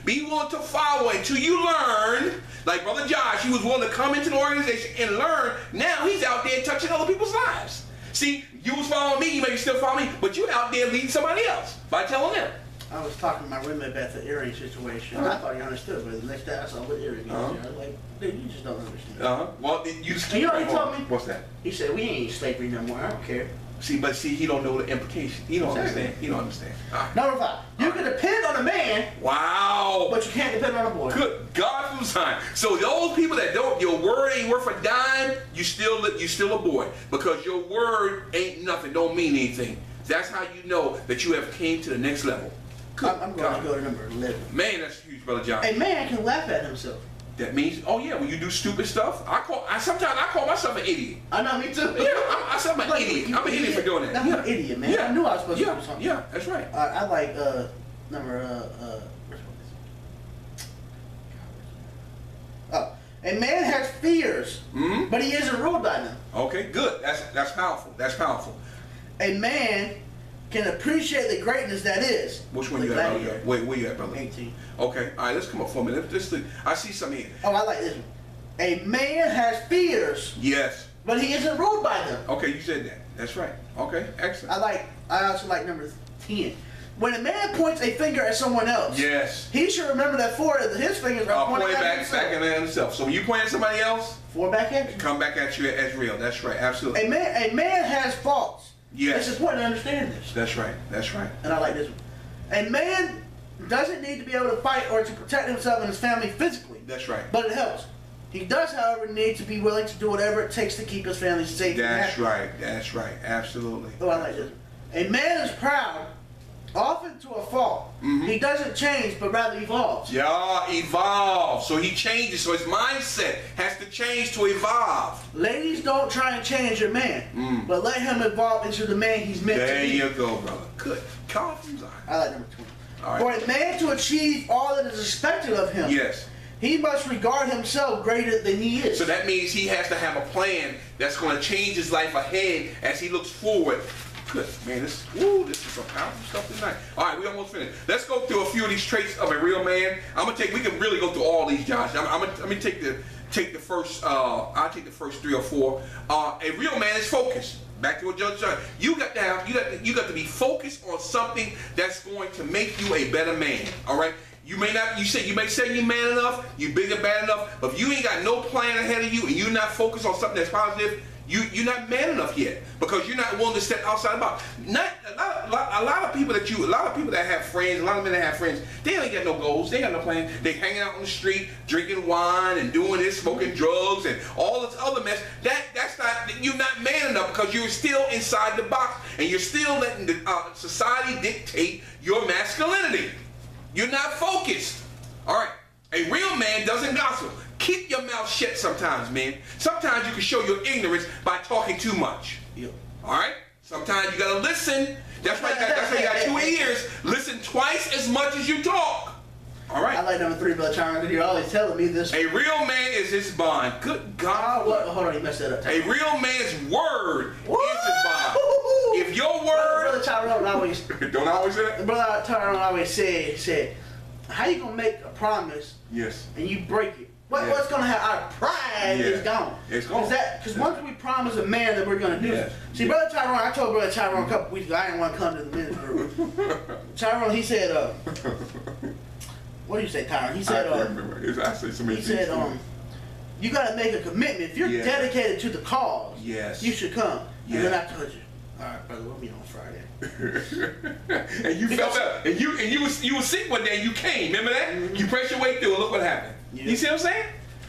Be willing to follow until you learn. Like Brother Josh, he was willing to come into the organization and learn. Now he's out there touching other people's lives. See, you was following me, you may still follow me, but you out there leading somebody else by telling them. I was talking to my roommate about the earring situation. I thought he understood, but the next day I saw what earring. I was like, dude, you just don't understand. Well, you just You know what he told me? What's that? He said, we ain't slavery no more. I don't care. See, he don't know the implication. He don't understand. He don't understand. Number 5. You can depend on a man. Wow. But you can't depend on a boy. Good God from Zion. So those people that don't, your word ain't worth a dime, you still a boy. Because your word ain't nothing, don't mean anything. That's how you know that you have came to the next level. I'm going to go to number 11. Man, that's huge, Brother John. A man can laugh at himself. That means, oh yeah, when you do stupid stuff, sometimes I call myself an idiot. I know, me too. Yeah, I'm an idiot. I'm an idiot for doing that. I'm an idiot, man. I knew I was supposed to do something. Yeah, that's right. I like number a man has fears, but he isn't ruled by them. Okay, good. That's powerful. That's powerful. A man can appreciate the greatness that is. Which one you at, brother? Wait, where you at, brother? 18. Okay, all right, let's come up for a minute. I see something here. Oh, I like this one. A man has fears. Yes. But he isn't ruled by them. Okay, you said that. That's right. Okay, excellent. I also like number 10. When a man points a finger at someone else, yes, he should remember that 4 of his fingers are pointing back at himself. So when you point at somebody else, 4 back at you. Come back at you as real. That's right. Absolutely. A man has faults. Yes. It's important to understand this. That's right. That's right. And I like this one. A man doesn't need to be able to fight or to protect himself and his family physically. That's right. But it helps. He does, however, need to be willing to do whatever it takes to keep his family safe. That's right. That's right. Absolutely. Oh, I like this one. A man is proud, often to a fault. He doesn't change, but rather evolves. Yeah, evolve. So he changes. So his mindset has to change to evolve. Ladies, don't try and change your man, but let him evolve into the man he's meant to be. There you go, brother. Good. Call from Zion. I like number 20. All right. For a man to achieve all that is expected of him, yes, he must regard himself greater than he is. So that means he has to have a plan that's going to change his life ahead as he looks forward. Good, man. This is some powerful stuff tonight. All right, we almost finished. Let's go through a few of these traits of a real man. We can really go through all these, Josh. Let me take the first. I'll take the first 3 or 4. A real man is focused. Back to what Judge said. You got to be focused on something that's going to make you a better man. All right. You may say you're man enough, you big and bad enough, but if you ain't got no plan ahead of you and you're not focused on something that's positive, you're not man enough yet because you're not willing to step outside the box. A lot of people that have friends, a lot of men that have friends, they ain't got no goals, they ain't got no plan. They hanging out on the street, drinking wine and doing this, smoking drugs and all this other mess. You're not man enough because you're still inside the box and you're still letting the society dictate your masculinity. You're not focused. All right. A real man doesn't gossip. Keep your mouth shut sometimes, man. Sometimes you can show your ignorance by talking too much. Yep. All right. Sometimes you gotta listen. That's why you got 2 ears. Listen twice as much as you talk. All right. I like number 3, Brother Charles. You're always telling me this. A real man is his bond. Good God. Hold on, you messed that up. A real man's word is his bond. If your word, Brother Tyrone always don't always say that. Brother Tyrone always said, how you gonna make a promise? Yes. And you break it? What's gonna happen? Our pride is gone. It's gone. Because once we promise a man that we're gonna do it. See, Brother Tyrone, I told Brother Tyrone a couple weeks ago, I didn't want to come to the ministry. Tyrone, he said, what do you say, Tyrone? He said, I can't remember. I say so many things. He said, you gotta make a commitment. If you're dedicated to the cause, you should come. And then I told you, all right, brother, we'll meet on Friday. And you felt that, and you was sick one day and you came. Remember that? You pressed your way through and look what happened. You see what I'm saying?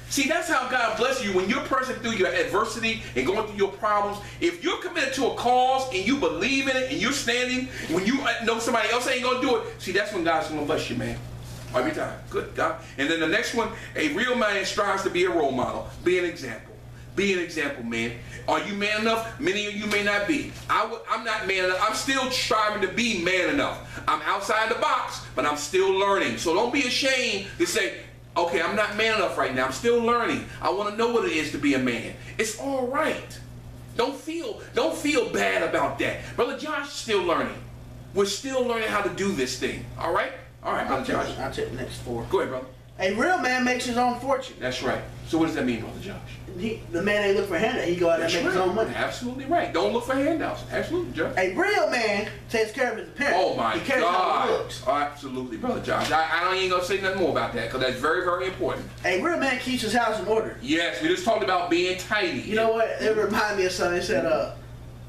See, that's how God bless you when you're pressing through your adversity and going through your problems. If you're committed to a cause and you believe in it and you're standing when you know somebody else ain't gonna do it, see, that's when God's gonna bless you, man. Every time. Good God. And then the next one, a real man strives to be a role model. Be an example. Be an example, man. Are you man enough? Many of you may not be. I'm not man enough. I'm still striving to be man enough. I'm outside the box, but I'm still learning. So don't be ashamed to say, okay, I'm not man enough right now. I'm still learning. I want to know what it is to be a man. It's all right. Don't feel bad about that. Brother Josh is still learning. We're still learning how to do this thing. All right? All right, Brother Josh. I'll take the next 4. Go ahead, brother. A real man makes his own fortune. That's right. So what does that mean, Brother Josh? The man ain't look for handouts. He go out and make his own money. Absolutely right. Don't look for handouts. Absolutely, Josh. A real man takes care of his appearance. Oh my he cares God. how he looks. Oh, absolutely, Brother Josh. I ain't gonna say nothing more about that because that's very, very important. A real man keeps his house in order. Yes, we just talked about being tidy. You know what? It reminded me of something. It said,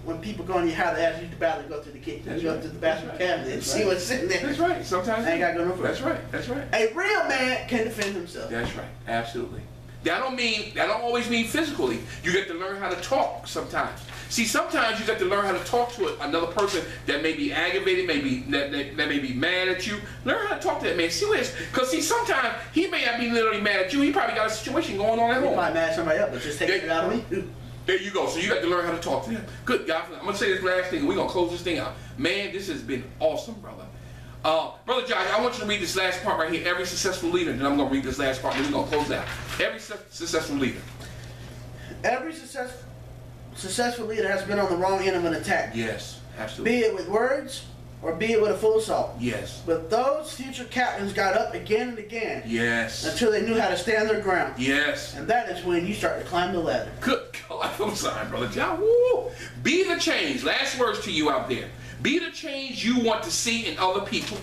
when people go in your house, they ask you to bathroom, go to the kitchen, you go to the bathroom cabinet and see what's sitting there. That's right. Sometimes I ain't got to go no further. That's right. That's right. A real man can defend himself. That's right. Absolutely. That don't always mean physically. You get to learn how to talk sometimes. See, sometimes you get to learn how to talk to another person that may be aggravated, that may be mad at you. Learn how to talk to that man. See what it is. Because see, sometimes he may not be literally mad at you. He probably got a situation going on at home. He might mad at somebody else, but just take it out of me. There you go. So you got to learn how to talk to him. Good God. I'm going to say this last thing and we're going to close this thing out. Man, this has been awesome, brother. Brother Josh, I want you to read this last part right here. Every successful leader, and then I'm going to read this last part, and then we're going to close out. Every successful leader. Every successful leader has been on the wrong end of an attack. Yes, absolutely. Be it with words or be it with a full assault. Yes. But those future captains got up again and again. Yes. Until they knew how to stand their ground. Yes. And that is when you start to climb the ladder. Good God, I'm sorry, Brother John. Woo. Be the change. Last words to you out there. Be the change you want to see in other people.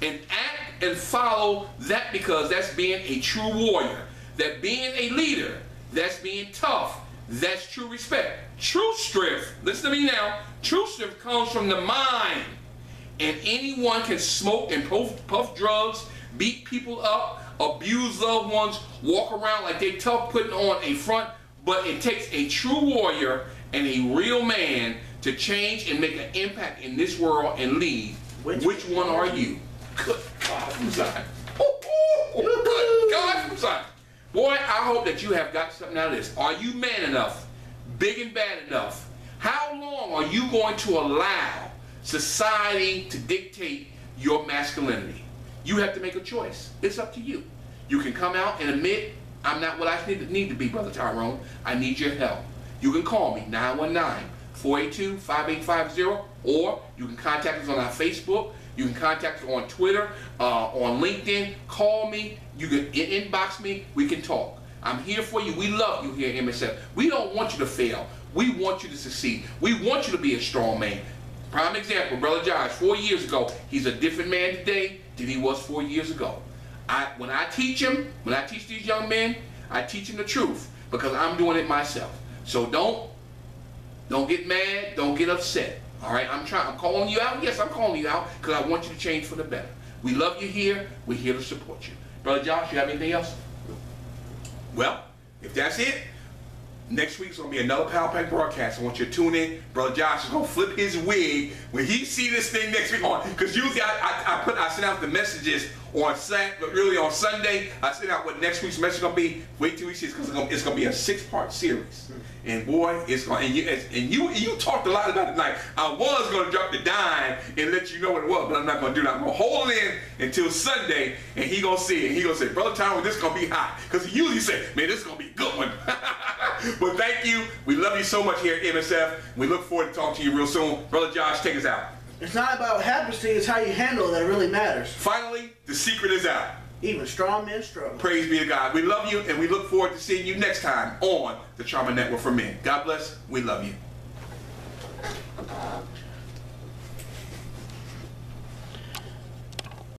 And act and follow that, because that's being a true warrior. That being a leader, that's being tough. That's true respect. True strength, listen to me now, true strength comes from the mind. And anyone can smoke and puff drugs, beat people up, abuse loved ones, walk around like they tough, putting on a front. But it takes a true warrior and a real man to change and make an impact in this world and lead. Which one are you? Good God from Zion. Good God from Zion. Boy, I hope that you have got something out of this. Are you man enough? Big and bad enough? How long are you going to allow society to dictate your masculinity? You have to make a choice. It's up to you. You can come out and admit, I'm not what I need to be, Brother Tyrone. I need your help. You can call me, 919-482-5850, or you can contact us on our Facebook. You can contact us on Twitter, on LinkedIn. Call me. You can inbox me. We can talk. I'm here for you. We love you here at MSF. We don't want you to fail. We want you to succeed. We want you to be a strong man. Prime example, Brother Josh, 4 years ago, he's a different man today than he was 4 years ago. When I teach these young men, I teach them the truth because I'm doing it myself. So don't get mad, don't get upset. All right, I'm calling you out. Yes, I'm calling you out because I want you to change for the better. We love you here. We're here to support you. Brother Josh, you have anything else? Well, if that's it, next week's going to be another Power Pack broadcast. I want you to tune in. Brother Josh is going to flip his wig when he see this thing next week on. Because usually I send out the messages on Saturday, but really on Sunday, I send out what next week's message is going to be. Wait till we see it, because it's going to be a 6-part series. And boy, it's going. And you talked a lot about it tonight. I was going to drop the dime and let you know what it was, but I'm not going to do that. I'm going to hold it in until Sunday, and he going to see it. He going to say, Brother Tyrone, this is going to be hot, because he usually say, man, this is going to be a good one. But thank you. We love you so much here at MSF. We look forward to talking to you real soon. Brother Josh, take us out. It's not about what happens to you, it's how you handle it that really matters. Finally, the secret is out. Even strong men struggle. Praise be to God. We love you, and we look forward to seeing you next time on the Trauma Network for Men. God bless. We love you.